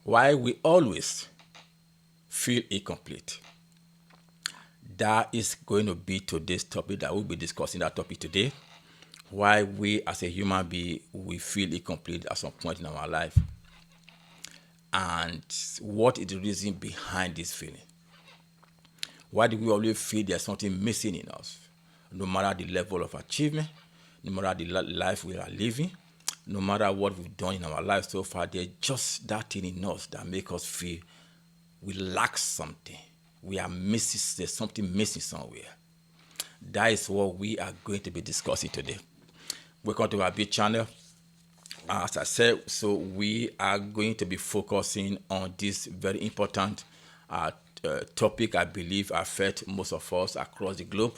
why we always feel incomplete. That is going to be today's topic that we'll be discussing that topic today. Why we as a human being, we feel incomplete at some point in our life. And what is the reason behind this feeling? Why do we always feel there's something missing in us? No matter the level of achievement, no matter the life we are living, no matter what we've done in our life so far, there's just that thing in us that makes us feel we lack something. We are missing, there's something missing somewhere. That is what we are going to be discussing today. Welcome to our big channel. As I said, so we are going to be focusing on this very important topic I believe affects most of us across the globe.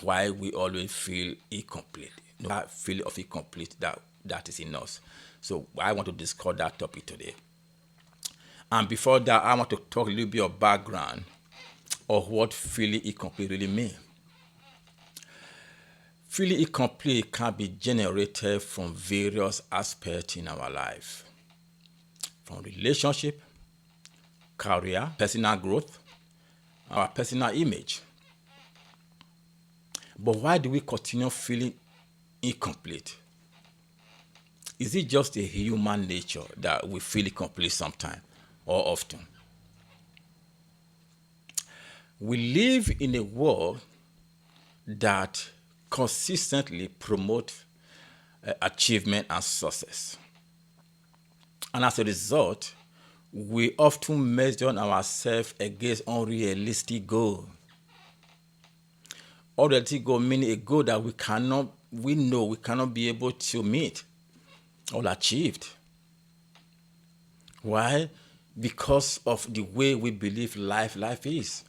Why we always feel incomplete. That feeling of incomplete that is in us. So I want to discuss that topic today. And before that, I want to talk a little bit of background of what feeling incomplete really means. Feeling incomplete can be generated from various aspects in our life. From relationship, career, personal growth, our personal image. But why do we continue feeling incomplete? Is it just a human nature that we feel incomplete sometimes or often? We live in a world that consistently promotes achievement and success. And as a result, we often measure ourselves against unrealistic goals. Unrealistic goal meaning a goal that we know we cannot be able to meet or achieved. Why? Because of the way we believe life is.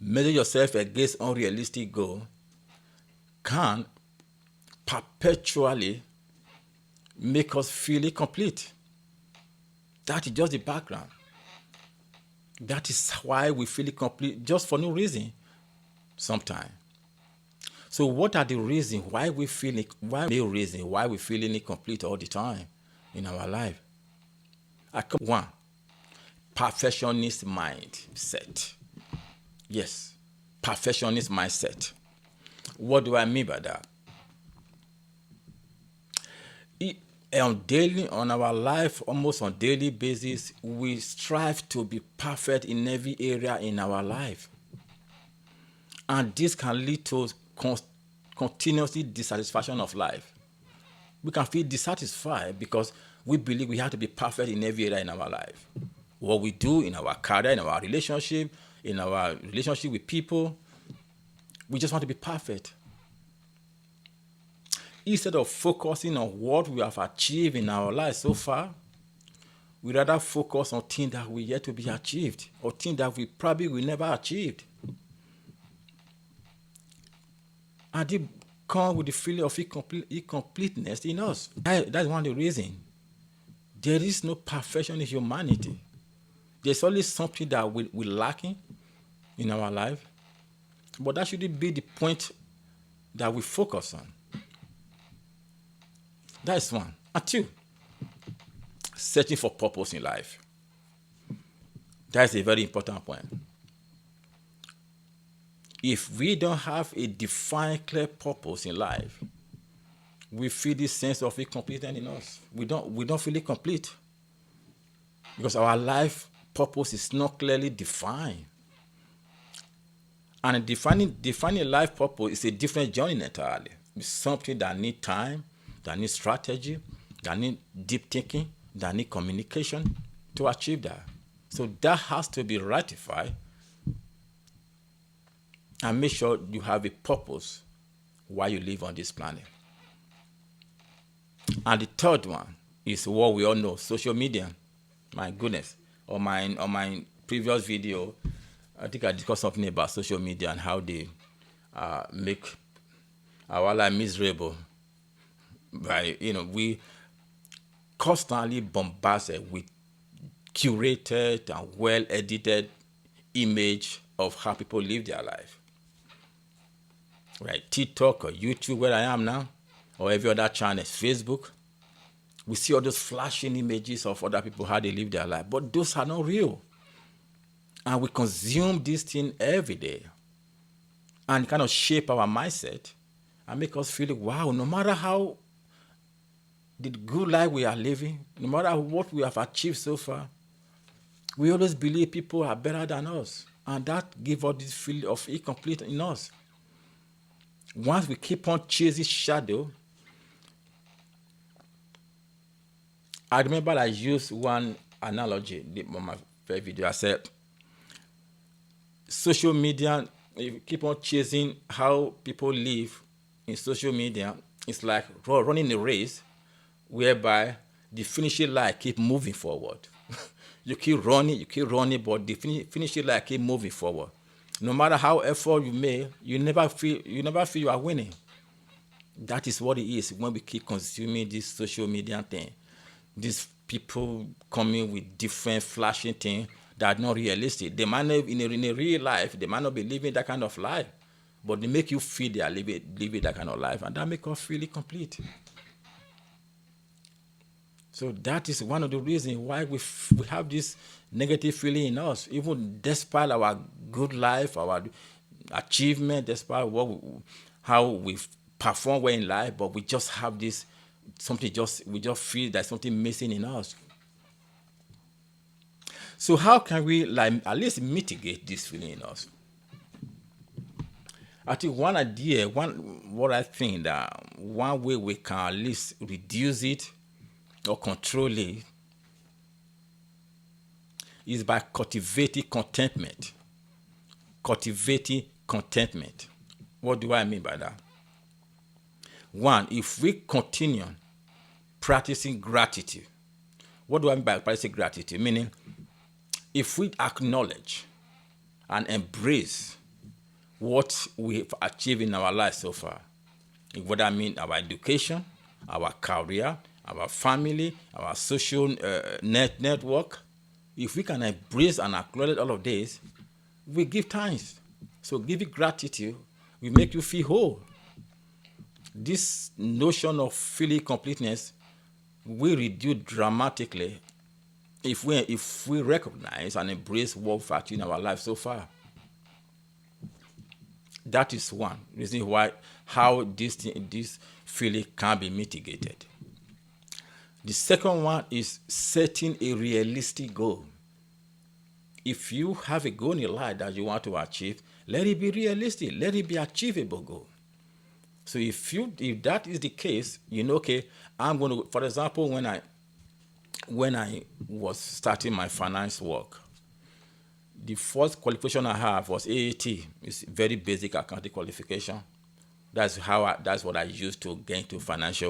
Measure yourself against unrealistic goal can perpetually make us feel incomplete. That is just the background. That is why we feel incomplete just for no reason sometimes. So what are the reasons why we feel incomplete all the time in our life? One, perfectionist mindset. Yes, perfectionist mindset. What do I mean by that? On our life, almost on daily basis, we strive to be perfect in every area in our life. And this can lead to continuously dissatisfaction of life. We can feel dissatisfied because we believe we have to be perfect in every area in our life. What we do in our career, in our relationship with people, we just want to be perfect. Instead of focusing on what we have achieved in our life so far, we rather focus on things that we yet to be achieved or things that we probably will never achieve. And it comes with the feeling of incompleteness in us. That's one of the reasons. There is no perfection in humanity. There's always something that we're lacking in our life. But that shouldn't be the point that we focus on. That's one. And two, searching for purpose in life. That's a very important point. If we don't have a defined, clear purpose in life, we feel this sense of incompleteness in us. We don't feel it complete because our life purpose is not clearly defined. And defining life purpose is a different journey entirely. It's something that needs time, that needs strategy, that needs deep thinking, that needs communication to achieve that. So that has to be ratified and make sure you have a purpose while you live on this planet. And the third one is what we all know, social media. My goodness. On my previous video, I think I discussed something about social media and how they make our life miserable. We constantly bombarded with curated and well-edited image of how people live their life. Right, TikTok or YouTube, where I am now, or every other channel, Facebook. We see all those flashing images of other people, how they live their life, but those are not real. And we consume this thing every day and kind of shape our mindset and make us feel, wow, no matter how the good life we are living, no matter what we have achieved so far, we always believe people are better than us. And that gives us this feeling of incomplete in us. Once we keep on chasing shadow, I remember I used one analogy on my first video. I said, social media, if you keep on chasing how people live in social media, it's like running a race whereby the finishing line keep moving forward. you keep running, but the finishing line keep moving forward. No matter how effort you make, you never feel you are winning. That is what it is when we keep consuming this social media thing. These people coming with different flashing things that are not realistic. They might not, in a real life, they might not be living that kind of life, but they make you feel they are living that kind of life, and that makes us feel incomplete. So that is one of the reasons why we have this negative feeling in us, even despite our good life, our achievement, despite how we perform well in life, but we just have this we just feel there's something missing in us. So how can we at least mitigate this feeling in us? I think what I think that one way we can at least reduce it or control it is by cultivating contentment. Cultivating contentment. What do I mean by that? One, if we continue practicing gratitude. What do I mean by practicing gratitude? Meaning, if we acknowledge and embrace what we've achieved in our life so far, what I mean, our education, our career, our family, our social network, if we can embrace and acknowledge all of this, we give thanks. So giving gratitude will make you feel whole. This notion of feeling completeness will reduce dramatically if we recognize and embrace what we've achieved in our life so far. That is one reason why how this feeling can be mitigated. The second one is setting a realistic goal. If you have a goal in your life that you want to achieve, let it be realistic. Let it be achievable goal. So if that is the case, okay, I'm going to, for example, when I was starting my finance work, the first qualification I have was AAT. It's very basic accounting qualification. That's what I used to get into finance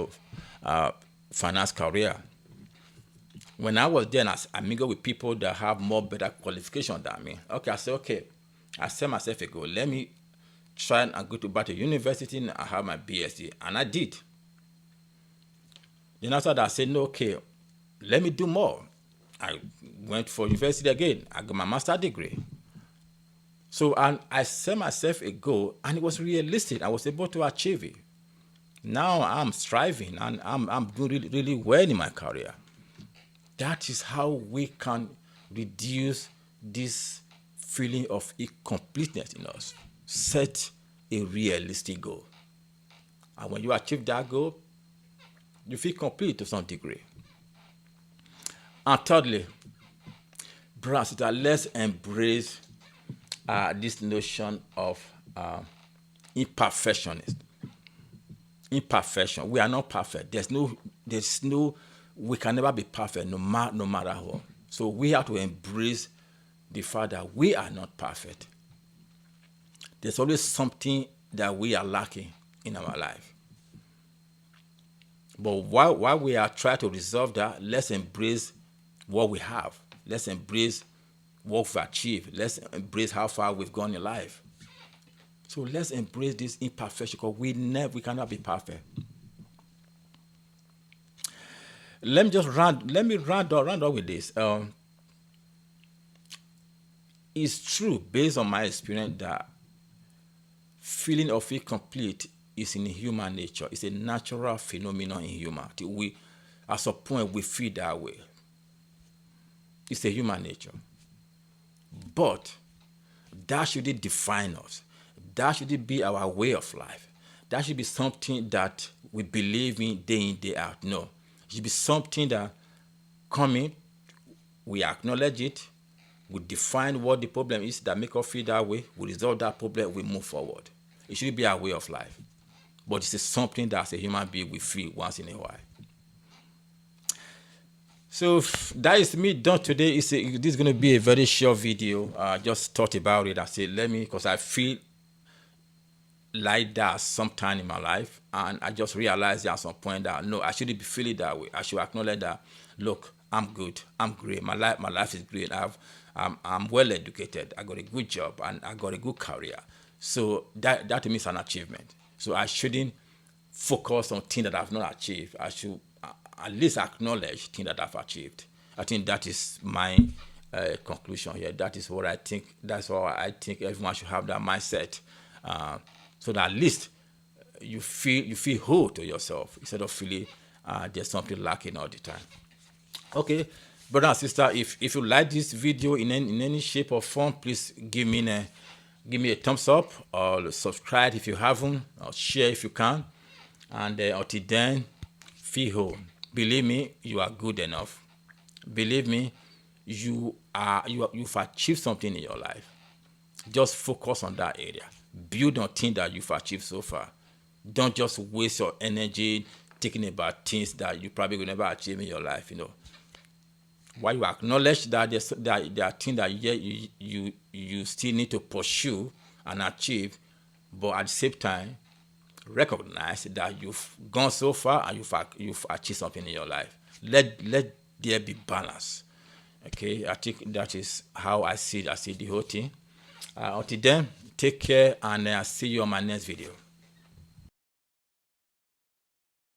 career. When I was there, I mingled with people that have better qualification than me. Okay, I said, I set myself a goal. Let me try and go back to university and I have my BSc, and I did. Then after that, I said, no, okay, let me do more. I went for university again. I got my master's degree. So, and I set myself a goal, and it was realistic. I was able to achieve it. Now I'm striving, and I'm doing really, really well in my career. That is how we can reduce this feeling of incompleteness in us. Set a realistic goal. And when you achieve that goal, you feel complete to some degree. And thirdly, brothers, let's embrace this notion of imperfectionism. Imperfection. We are not perfect. We can never be perfect no matter what. So we have to embrace the fact that we are not perfect. There's always something that we are lacking in our life. But while we are trying to resolve that, let's embrace what we have. Let's embrace what we've achieved. Let's embrace how far we've gone in life. So let's embrace this imperfection, because we cannot be perfect. Let me round up with this. It's true, based on my experience, that feeling of incomplete is in human nature. It's a natural phenomenon in humanity. At some point, we feel that way. It's a human nature. But that shouldn't define us. That shouldn't be our way of life. That should be something that we believe in, day out. No. It should be something that coming, we acknowledge it, we define what the problem is that make us feel that way, we resolve that problem, we move forward. It should be our way of life. But it's something that as a human being we feel once in a while. So that is me done today. This is going to be a very short video. I just thought about it. I said, because I feel like that sometime in my life, and I just realized at some point that no, I shouldn't be feeling that way. I should acknowledge that, look, I'm good, I'm great, my life is great. I'm well educated, I got a good job, and I got a good career. So that to me is an achievement. So I shouldn't focus on things that I've not achieved. I should at least acknowledge things that I've achieved. I think that is my conclusion here. That is what I think. That's why I think everyone should have that mindset. So that at least you feel whole to yourself instead of feeling there's something lacking all the time. Okay, brother and sister, if you like this video in any shape or form, please give me a thumbs up, or subscribe if you haven't, or share if you can. And until then, feel whole. Believe me, you are good enough. Believe me, you've achieved something in your life. Just focus on that area. Build on things that you've achieved so far. Don't just waste your energy thinking about things that you probably will never achieve in your life. While you acknowledge that there are things that you still need to pursue and achieve, but at the same time, recognize that you've gone so far and you've achieved something in your life. Let there be balance. Okay, I think that is how I see the whole thing. Until then, take care, and I'll see you on my next video.